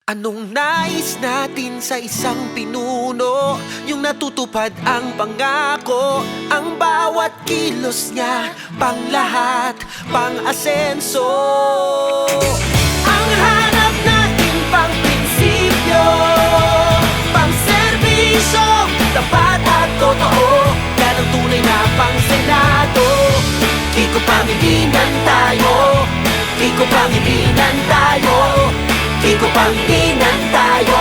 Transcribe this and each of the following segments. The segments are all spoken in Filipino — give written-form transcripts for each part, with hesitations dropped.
Anong nais natin sa isang pinuno? Yung natutupad ang pangako, ang bawat kilos niya, pang lahat, pang asenso. Ang hanap natin pang prinsipyo, pang serbisyo, tapat at totoo, yan ang tunay na pang Senado. Kiko Pangilinan tayo, Kiko Pangilinan tayo, Kiko Pangilinan tayo.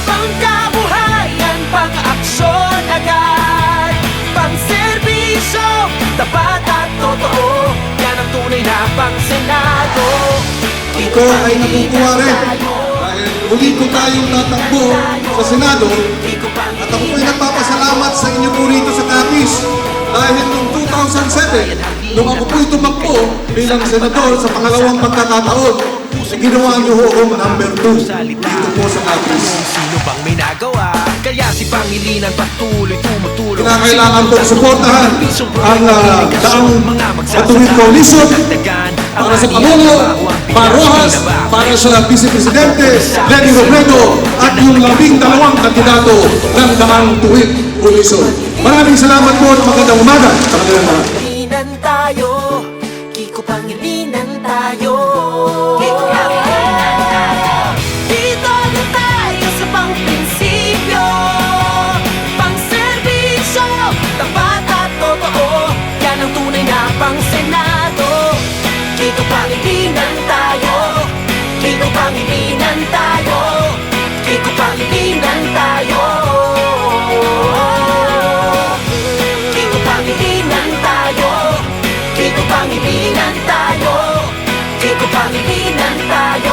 Pangkabuhayan, pang-aksyon agad, pang-serbisyo, tapat at totoo, yan ang tunay na pang-Senado. Ito ay nakukuha rin dahil uli ko tayong tatakbo sa Senado at ako po'y nagpapasalamat sa inyo po rito sa Capiz dahil noong 2007, nung ako po'y tumakbo bilang senador sa pangalawang pagkakataon, ginawa niyo ho akong number 2 dito po sa Capiz. Sino bang may nagawa? Kaya si Pangilinan patuloy tumutulong. Kinakailangan pong suportahan ang daang Matuwid Coalition para sa Pangulo, para Rojas, para sa Vice Presidente, Lenny Robredo, at yung 12 kandidato ng daang Tuwid Coalition. Maraming salamat po at magandang umaga sa kanilang lahat. Pangilinan tayo, Kiko Pangilinan tayo. Dito na tayo sa pang-prinsipyo, pang-serbisyo, tapat at totoo, yan ang tunay na pang-Senado. Kiko Pangilinan tayo, Kiko Pangilinan tayo, Kiko Pangilinan tayo. Kiko Pangilinan tayo, Kiko Pangilinan tayo, Kiko Pangilinan tayo.